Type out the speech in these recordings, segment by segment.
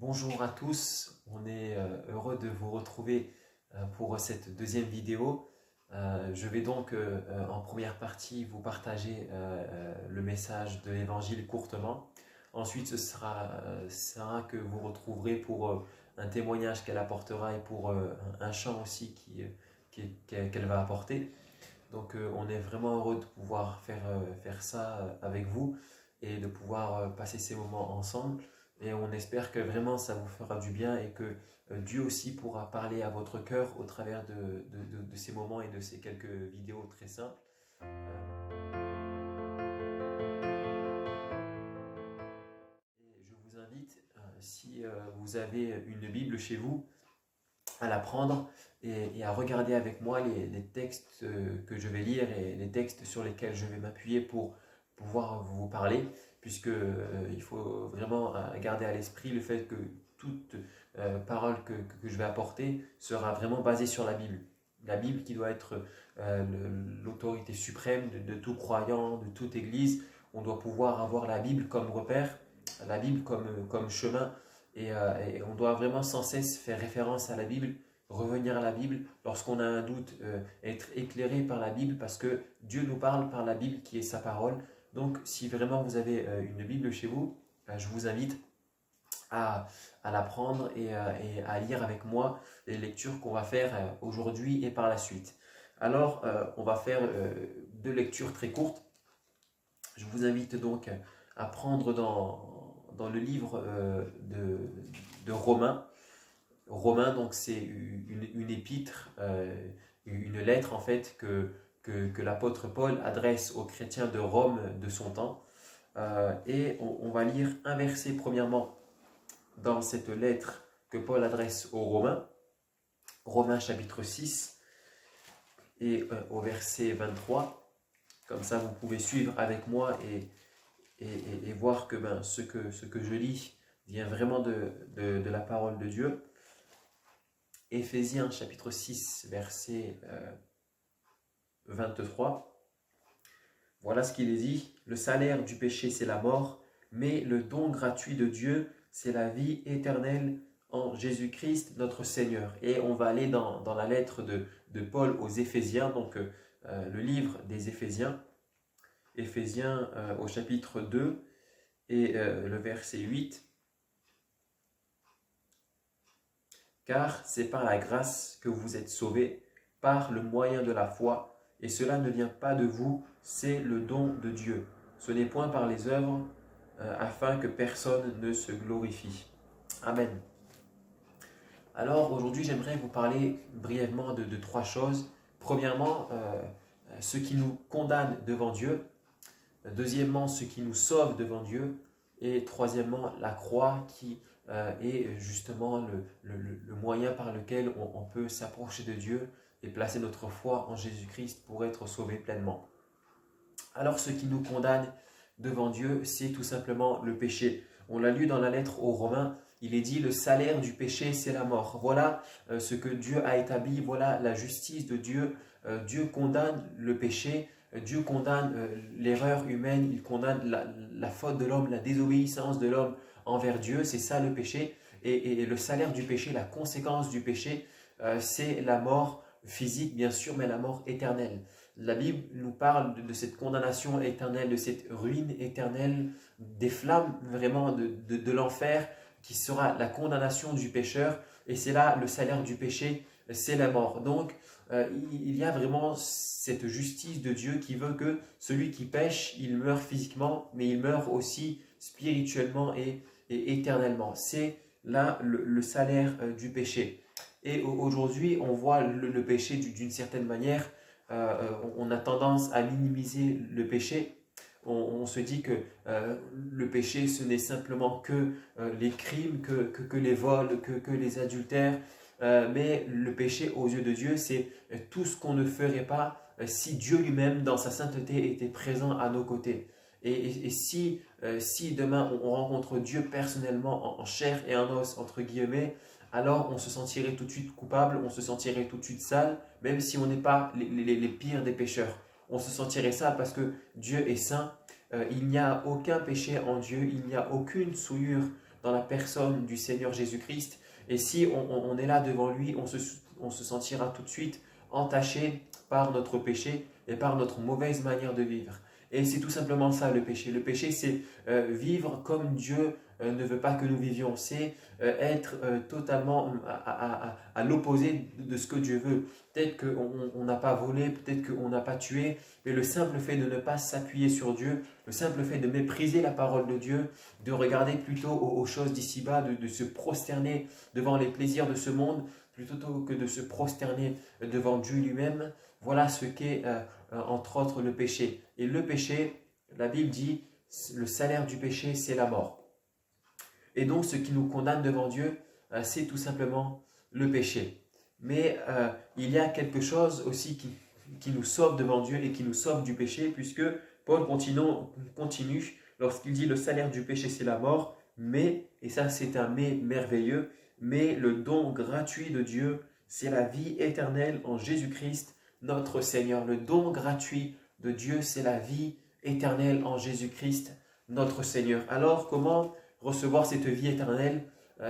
Bonjour à tous, on est heureux de vous retrouver pour cette deuxième vidéo. Je vais donc en première partie vous partager le message de l'évangile courtement. Ensuite, ce sera Sarah que vous retrouverez pour un témoignage qu'elle apportera et pour un chant aussi qu'elle va apporter. Donc on est vraiment heureux de pouvoir faire ça avec vous et de pouvoir passer ces moments ensemble. Et on espère que vraiment ça vous fera du bien et que Dieu aussi pourra parler à votre cœur au travers de ces moments et de ces quelques vidéos très simples. Et je vous invite, si vous avez une Bible chez vous, à la prendre et à regarder avec moi les textes que je vais lire et les textes sur lesquels je vais m'appuyer pour pouvoir vous parler, puisque il faut vraiment garder à l'esprit le fait que toute parole que je vais apporter sera vraiment basée sur la Bible. La Bible qui doit être l'autorité suprême de tout croyant, de toute église. On doit pouvoir avoir la Bible comme repère, la Bible comme chemin et on doit vraiment sans cesse faire référence à la Bible, revenir à la Bible lorsqu'on a un doute, être éclairé par la Bible parce que Dieu nous parle par la Bible qui est sa parole. Donc si vraiment vous avez une Bible chez vous, je vous invite à, à la prendre et à lire avec moi les lectures qu'on va faire aujourd'hui et par la suite. Alors on va faire deux lectures très courtes. Je vous invite donc à prendre dans le livre de Romains. Romains, donc c'est une épître, une lettre en fait que l'apôtre Paul adresse aux chrétiens de Rome de son temps. Et on va lire un verset premièrement dans cette lettre que Paul adresse aux Romains, Romains chapitre 6 et au verset 23. Comme ça, vous pouvez suivre avec moi et voir que ce que je lis vient vraiment de la parole de Dieu. Éphésiens chapitre 6, verset 23. Voilà ce qu'il est dit. Le salaire du péché, c'est la mort, mais le don gratuit de Dieu, c'est la vie éternelle en Jésus-Christ, notre Seigneur. Et on va aller dans la lettre de Paul aux Éphésiens, donc le livre des Éphésiens, Éphésiens au chapitre 2 et le verset 8. Car c'est par la grâce que vous êtes sauvés, par le moyen de la foi, et cela ne vient pas de vous, c'est le don de Dieu. Ce n'est point par les œuvres, afin que personne ne se glorifie. Amen. Alors aujourd'hui, j'aimerais vous parler brièvement de trois choses. Premièrement, ce qui nous condamne devant Dieu. Deuxièmement, ce qui nous sauve devant Dieu. Et troisièmement, la croix qui est justement le moyen par lequel on peut s'approcher de Dieu et placer notre foi en Jésus-Christ pour être sauvé pleinement. Alors ce qui nous condamne devant Dieu, c'est tout simplement le péché. On l'a lu dans la lettre aux Romains, il est dit le salaire du péché, c'est la mort. Voilà ce que Dieu a établi, voilà la justice de Dieu. Dieu condamne le péché, Dieu condamne l'erreur humaine, il condamne la faute de l'homme, la désobéissance de l'homme envers Dieu, c'est ça le péché. Et le salaire du péché, la conséquence du péché, c'est la mort physique bien sûr, mais la mort éternelle. La Bible nous parle de cette condamnation éternelle, de cette ruine éternelle, des flammes vraiment de l'enfer qui sera la condamnation du pécheur. Et c'est là le salaire du péché, c'est la mort. Donc il y a vraiment cette justice de Dieu qui veut que celui qui pêche, il meurt physiquement, mais il meurt aussi spirituellement et éternellement. C'est là le salaire du péché. Et aujourd'hui, on voit le péché d'une certaine manière. On a tendance à minimiser le péché. On se dit que le péché, ce n'est simplement que les crimes, que les vols, que les adultères. Mais le péché, aux yeux de Dieu, c'est tout ce qu'on ne ferait pas si Dieu lui-même, dans sa sainteté, était présent à nos côtés. Et si demain on rencontre Dieu personnellement en chair et en os, entre guillemets, alors on se sentirait tout de suite coupable, on se sentirait tout de suite sale, même si on n'est pas les pires des pécheurs. On se sentirait sale parce que Dieu est saint, il n'y a aucun péché en Dieu, il n'y a aucune souillure dans la personne du Seigneur Jésus-Christ. Et si on est là devant lui, on se sentira tout de suite entaché par notre péché et par notre mauvaise manière de vivre. Et c'est tout simplement ça le péché. Le péché, c'est vivre comme Dieu ne veut pas que nous vivions. C'est être totalement à l'opposé de ce que Dieu veut. Peut-être qu'on n'a pas volé, peut-être qu'on n'a pas tué, mais le simple fait de ne pas s'appuyer sur Dieu, le simple fait de mépriser la parole de Dieu, de regarder plutôt aux choses d'ici-bas, de se prosterner devant les plaisirs de ce monde, plutôt que de se prosterner devant Dieu lui-même, voilà ce qu'est entre autres le péché. Et le péché, la Bible dit, le salaire du péché, c'est la mort. Et donc, ce qui nous condamne devant Dieu, c'est tout simplement le péché. Mais il y a quelque chose aussi qui nous sauve devant Dieu et qui nous sauve du péché, puisque Paul continue lorsqu'il dit le salaire du péché, c'est la mort, mais, et ça c'est un mais merveilleux, mais le don gratuit de Dieu, c'est la vie éternelle en Jésus-Christ, notre Seigneur. Le don gratuit de Dieu, c'est la vie éternelle en Jésus-Christ, notre Seigneur. Alors, comment recevoir cette vie éternelle?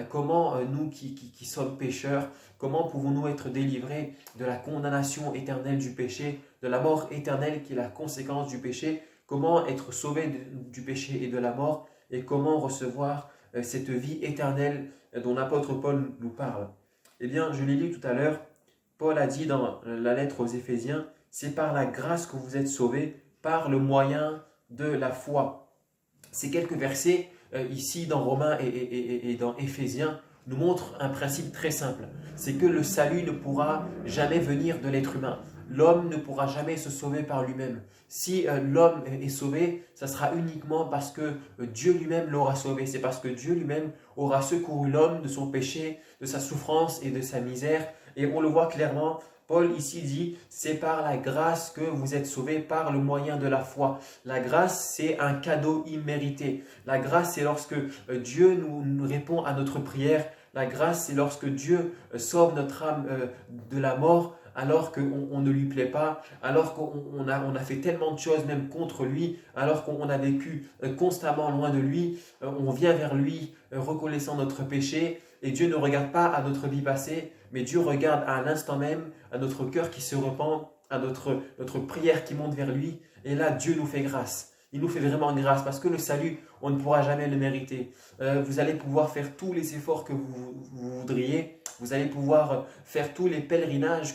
Comment nous qui sommes pécheurs, comment pouvons-nous être délivrés de la condamnation éternelle du péché, de la mort éternelle qui est la conséquence du péché? Comment être sauvés du péché et de la mort? Et comment recevoir cette vie éternelle dont l'apôtre Paul nous parle? Eh bien, je l'ai lu tout à l'heure, Paul a dit dans la lettre aux Éphésiens, c'est par la grâce que vous êtes sauvés, par le moyen de la foi. Ces quelques versets ici dans Romains et dans Éphésiens nous montrent un principe très simple. C'est que le salut ne pourra jamais venir de l'être humain. L'homme ne pourra jamais se sauver par lui-même. Si l'homme est sauvé, ça sera uniquement parce que Dieu lui-même l'aura sauvé. C'est parce que Dieu lui-même aura secouru l'homme de son péché, de sa souffrance et de sa misère. Et on le voit clairement, Paul ici dit, c'est par la grâce que vous êtes sauvés par le moyen de la foi. La grâce, c'est un cadeau immérité. La grâce, c'est lorsque Dieu nous répond à notre prière. La grâce, c'est lorsque Dieu sauve notre âme de la mort alors qu'on ne lui plaît pas, alors qu'on a fait tellement de choses même contre lui, alors qu'on a vécu constamment loin de lui, on vient vers lui reconnaissant notre péché et Dieu ne regarde pas à notre vie passée, mais Dieu regarde à l'instant même, à notre cœur qui se repent, à notre prière qui monte vers lui. Et là, Dieu nous fait grâce. Il nous fait vraiment grâce parce que le salut, on ne pourra jamais le mériter. Vous allez pouvoir faire tous les efforts que vous voudriez. Vous allez pouvoir faire tous les pèlerinages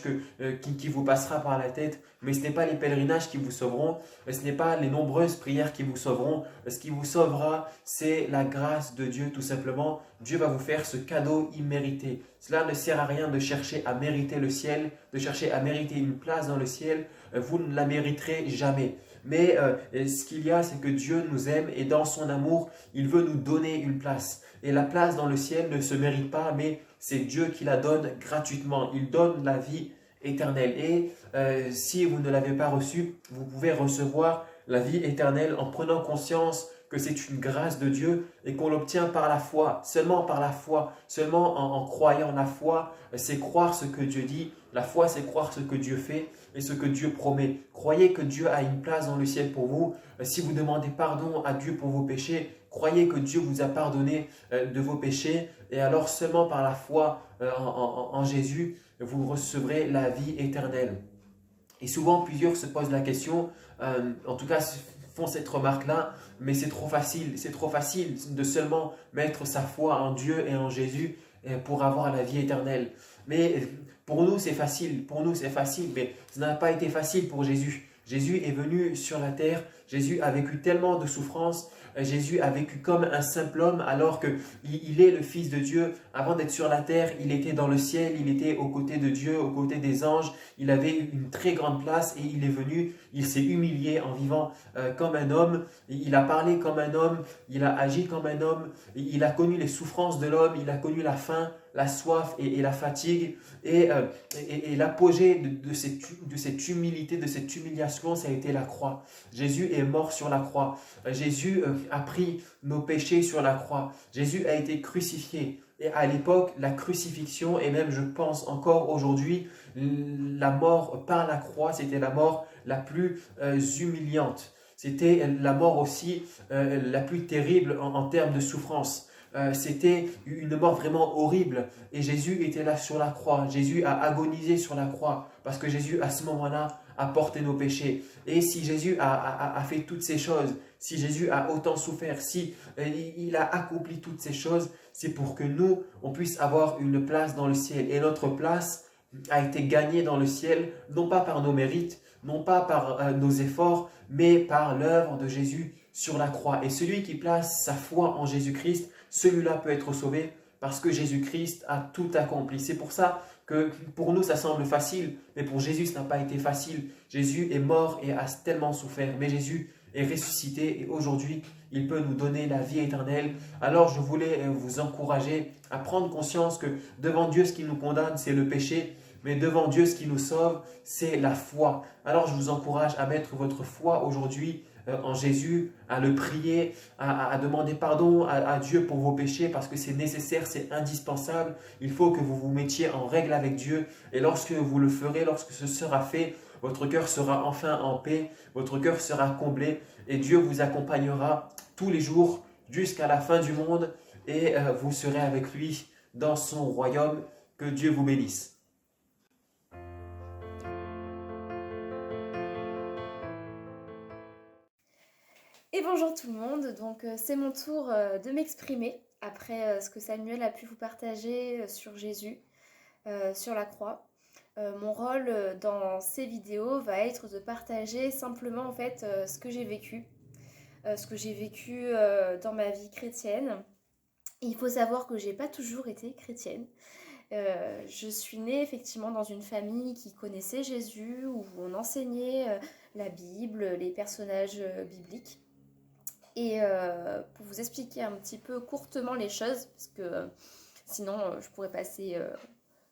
qui vous passera par la tête. Mais ce n'est pas les pèlerinages qui vous sauveront. Ce n'est pas les nombreuses prières qui vous sauveront. Ce qui vous sauvera, c'est la grâce de Dieu tout simplement. Dieu va vous faire ce cadeau immérité. Cela ne sert à rien de chercher à mériter le ciel, de chercher à mériter une place dans le ciel. Vous ne la mériterez jamais. Mais ce qu'il y a, c'est que Dieu nous aime et dans son amour, il veut nous donner une place. Et la place dans le ciel ne se mérite pas, mais c'est Dieu qui la donne gratuitement. Il donne la vie éternelle. Et si vous ne l'avez pas reçue, vous pouvez recevoir la vie éternelle en prenant conscience que c'est une grâce de Dieu et qu'on l'obtient par la foi, seulement par la foi, seulement en croyant. La foi, c'est croire ce que Dieu dit. La foi, c'est croire ce que Dieu fait et ce que Dieu promet. Croyez que Dieu a une place dans le ciel pour vous. Si vous demandez pardon à Dieu pour vos péchés, croyez que Dieu vous a pardonné de vos péchés. Et alors seulement par la foi en Jésus, vous recevrez la vie éternelle. Et souvent, plusieurs se posent la question, en tout cas font cette remarque-là, mais c'est trop facile de seulement mettre sa foi en Dieu et en Jésus pour avoir la vie éternelle. Mais pour nous, c'est facile, mais ça n'a pas été facile pour Jésus. Jésus est venu sur la terre, Jésus a vécu tellement de souffrances, Jésus a vécu comme un simple homme alors qu'il est le Fils de Dieu. Avant d'être sur la terre, il était dans le ciel, il était aux côtés de Dieu, aux côtés des anges. Il avait une très grande place et il est venu, il s'est humilié en vivant comme un homme. Il a parlé comme un homme, il a agi comme un homme. Il a connu les souffrances de l'homme, il a connu la faim, la soif et la fatigue. Et l'apogée de cette humilité, de cette humiliation, ça a été la croix. Jésus est mort sur la croix. Jésus a pris nos péchés sur la croix. Jésus a été crucifié. Et à l'époque, la crucifixion, et même je pense encore aujourd'hui, la mort par la croix, c'était la mort la plus humiliante. C'était la mort aussi la plus terrible en termes de souffrance. c'était une mort vraiment horrible. Et Jésus était là sur la croix. Jésus a agonisé sur la croix parce que Jésus, à ce moment-là, a porté nos péchés. Et si Jésus a fait toutes ces choses, si Jésus a autant souffert, si il a accompli toutes ces choses, c'est pour que nous, on puisse avoir une place dans le ciel. Et notre place a été gagnée dans le ciel, non pas par nos mérites, non pas par nos efforts, mais par l'œuvre de Jésus sur la croix. Et celui qui place sa foi en Jésus-Christ, celui-là peut être sauvé parce que Jésus-Christ a tout accompli. C'est pour ça que pour nous, ça semble facile, mais pour Jésus, ça n'a pas été facile. Jésus est mort et a tellement souffert, mais Jésus est ressuscité et aujourd'hui, il peut nous donner la vie éternelle. Alors, je voulais vous encourager à prendre conscience que devant Dieu, ce qui nous condamne, c'est le péché, mais devant Dieu, ce qui nous sauve, c'est la foi. Alors, je vous encourage à mettre votre foi aujourd'hui en Jésus, à le prier, à demander pardon à Dieu pour vos péchés parce que c'est nécessaire, c'est indispensable. Il faut que vous vous mettiez en règle avec Dieu et lorsque vous le ferez, lorsque ce sera fait, votre cœur sera enfin en paix, votre cœur sera comblé et Dieu vous accompagnera tous les jours jusqu'à la fin du monde et vous serez avec lui dans son royaume. Que Dieu vous bénisse. Et bonjour tout le monde, donc c'est mon tour de m'exprimer après ce que Samuel a pu vous partager sur Jésus, sur la croix. Mon rôle dans ces vidéos va être de partager simplement en fait ce que j'ai vécu dans ma vie chrétienne. Et il faut savoir que j'ai pas toujours été chrétienne. Je suis née effectivement dans une famille qui connaissait Jésus, où on enseignait la Bible, les personnages bibliques. Et pour vous expliquer un petit peu courtement les choses, parce que sinon je pourrais passer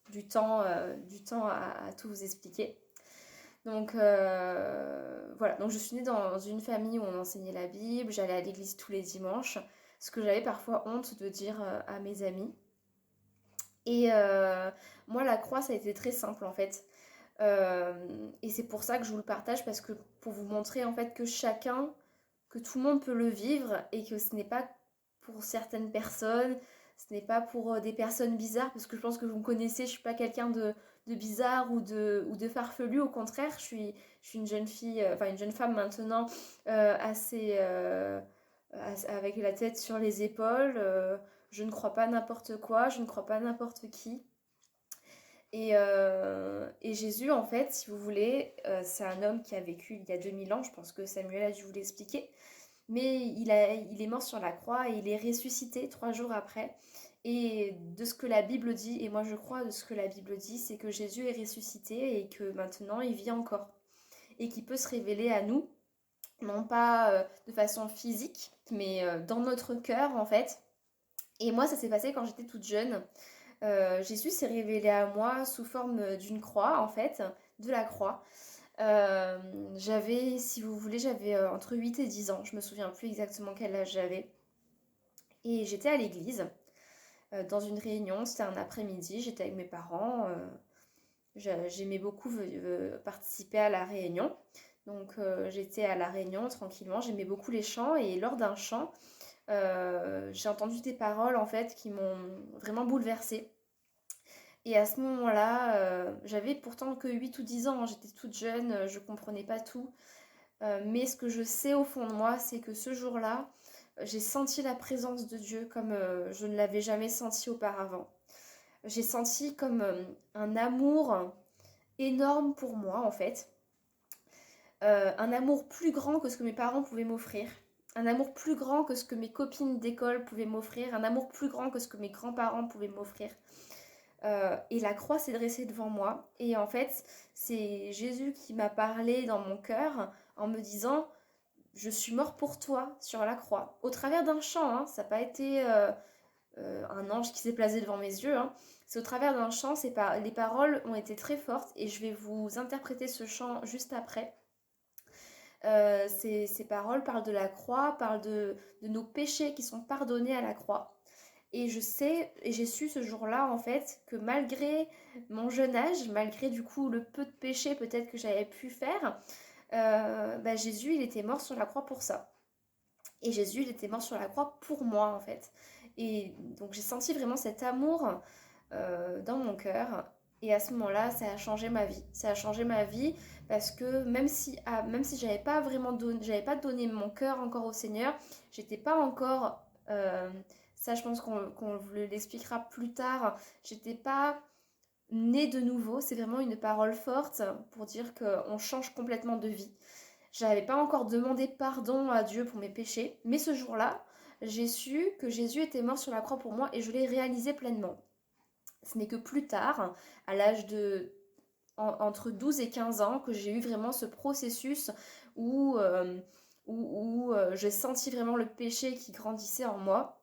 du temps à tout vous expliquer. Donc voilà, donc je suis née dans une famille où on enseignait la Bible, j'allais à l'église tous les dimanches, ce que j'avais parfois honte de dire à mes amis. Et moi la croix ça a été très simple en fait. Et c'est pour ça que je vous le partage, parce que pour vous montrer en fait que tout le monde peut le vivre et que ce n'est pas pour certaines personnes, ce n'est pas pour des personnes bizarres, parce que je pense que vous me connaissez, je ne suis pas quelqu'un de bizarre ou de farfelu, au contraire, je suis une jeune fille, enfin une jeune femme maintenant, assez avec la tête sur les épaules, je ne crois pas n'importe quoi, je ne crois pas n'importe qui. Et Jésus, en fait, si vous voulez, c'est un homme qui a vécu il y a 2000 ans, je pense que Samuel a dû vous l'expliquer, mais il est mort sur la croix et il est ressuscité 3 jours après. Et de ce que la Bible dit, et moi je crois de ce que la Bible dit, c'est que Jésus est ressuscité et que maintenant il vit encore. Et qu'il peut se révéler à nous, non pas de façon physique, mais dans notre cœur en fait. Et moi ça s'est passé quand j'étais toute jeune. Jésus s'est révélé à moi sous forme d'une croix, en fait, de la croix. J'avais, si vous voulez, j'avais entre 8 et 10 ans. Je me souviens plus exactement quel âge j'avais. Et j'étais à l'église, dans une réunion, c'était un après-midi, j'étais avec mes parents. J'aimais beaucoup participer à la réunion. Donc j'étais à la réunion tranquillement, j'aimais beaucoup les chants. Et lors d'un chant, j'ai entendu des paroles en fait qui m'ont vraiment bouleversée. Et à ce moment-là, j'avais pourtant que 8 ou 10 ans, hein, j'étais toute jeune, je comprenais pas tout. Mais ce que je sais au fond de moi, c'est que ce jour-là, j'ai senti la présence de Dieu comme je ne l'avais jamais senti auparavant. J'ai senti comme un amour énorme pour moi en fait. Un amour plus grand que ce que mes parents pouvaient m'offrir. Un amour plus grand que ce que mes copines d'école pouvaient m'offrir. Un amour plus grand que ce que mes grands-parents pouvaient m'offrir. Et la croix s'est dressée devant moi. Et en fait, c'est Jésus qui m'a parlé dans mon cœur en me disant « Je suis mort pour toi sur la croix ». Au travers d'un chant, hein, ça n'a pas été un ange qui s'est placé devant mes yeux. Hein. C'est au travers d'un chant, les paroles ont été très fortes et je vais vous interpréter ce chant juste après. Ces paroles parlent de la croix, parlent de nos péchés qui sont pardonnés à la croix. Et je sais, et j'ai su ce jour-là en fait, que malgré mon jeune âge, malgré du coup le peu de péché peut-être que j'avais pu faire, Jésus il était mort sur la croix pour ça. Et Jésus il était mort sur la croix pour moi en fait. Et donc j'ai senti vraiment cet amour dans mon cœur. Et à ce moment-là, ça a changé ma vie. Ça a changé ma vie parce que même si j'avais pas donné mon cœur encore au Seigneur, j'étais pas encore, ça je pense qu'on l'expliquera plus tard, j'étais pas née de nouveau. C'est vraiment une parole forte pour dire qu'on change complètement de vie. J'avais pas encore demandé pardon à Dieu pour mes péchés, mais ce jour-là, j'ai su que Jésus était mort sur la croix pour moi et je l'ai réalisé pleinement. Ce n'est que plus tard, à l'âge de entre 12 et 15 ans, que j'ai eu vraiment ce processus où, j'ai senti vraiment le péché qui grandissait en moi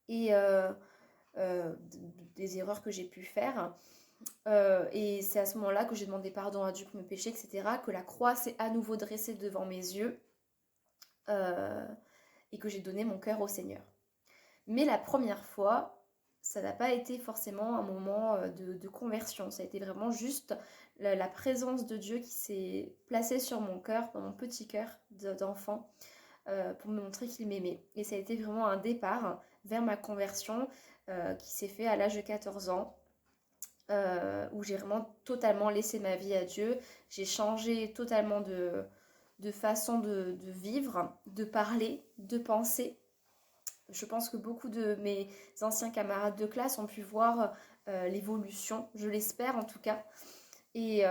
et des erreurs que j'ai pu faire. Et c'est à ce moment-là que j'ai demandé pardon à Dieu pour mes péchés, etc. Que la croix s'est à nouveau dressée devant mes yeux et que j'ai donné mon cœur au Seigneur. Mais la première fois, ça n'a pas été forcément un moment de conversion. Ça a été vraiment juste la présence de Dieu qui s'est placée sur mon cœur, dans mon petit cœur d'enfant, pour me montrer qu'il m'aimait. Et ça a été vraiment un départ vers ma conversion qui s'est fait à l'âge de 14 ans. Où j'ai vraiment totalement laissé ma vie à Dieu. J'ai changé totalement de façon de vivre, de parler, de penser. Je pense que beaucoup de mes anciens camarades de classe ont pu voir l'évolution, je l'espère en tout cas. Et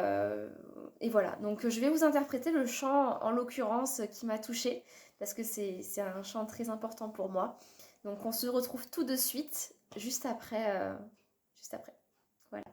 voilà, donc je vais vous interpréter le chant en l'occurrence qui m'a touchée, parce que c'est un chant très important pour moi. Donc on se retrouve tout de suite, juste après. Voilà.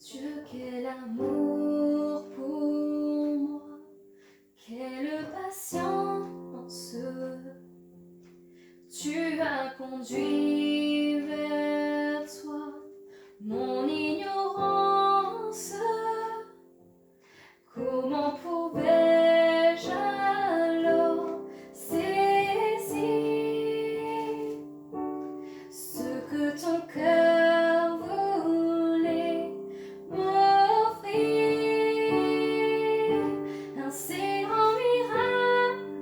Dieu, quel amour pour moi, quelle patience, tu as conduit vers toi mon ignorance. Comment pouvais-je alors saisir ce que ton cœur voulait m'offrir? Un si grand miracle,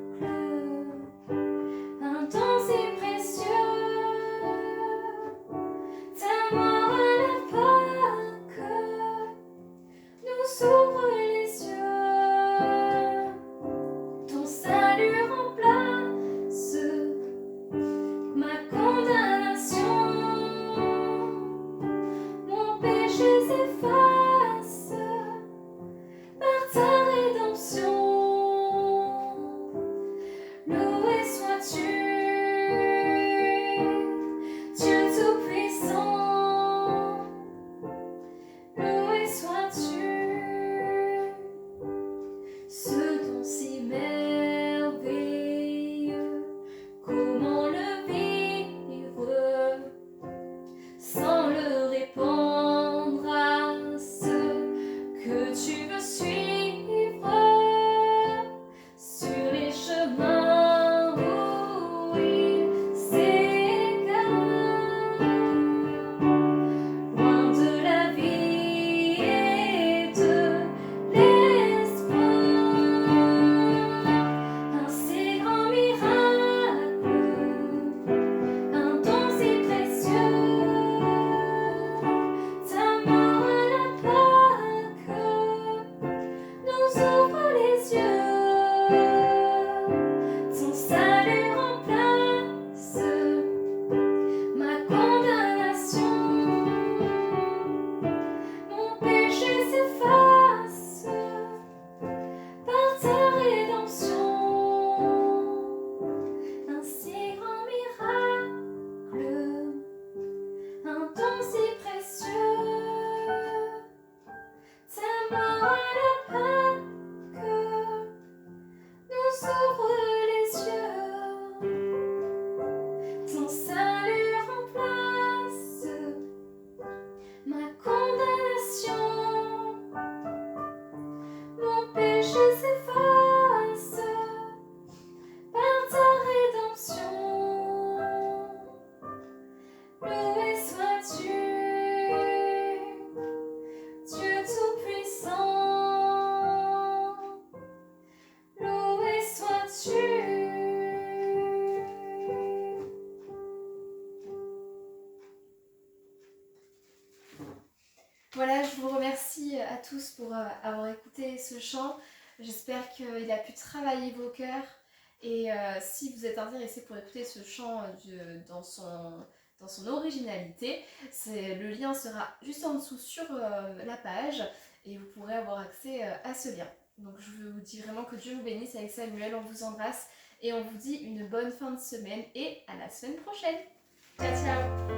un don si précieux, Voilà, je vous remercie à tous pour avoir écouté ce chant. J'espère qu'il a pu travailler vos cœurs. Et si vous êtes intéressé pour écouter ce chant dans son originalité, le lien sera juste en dessous sur la page et vous pourrez avoir accès à ce lien. Donc je vous dis vraiment que Dieu vous bénisse avec Samuel, on vous embrasse et on vous dit une bonne fin de semaine et à la semaine prochaine. Ciao ciao.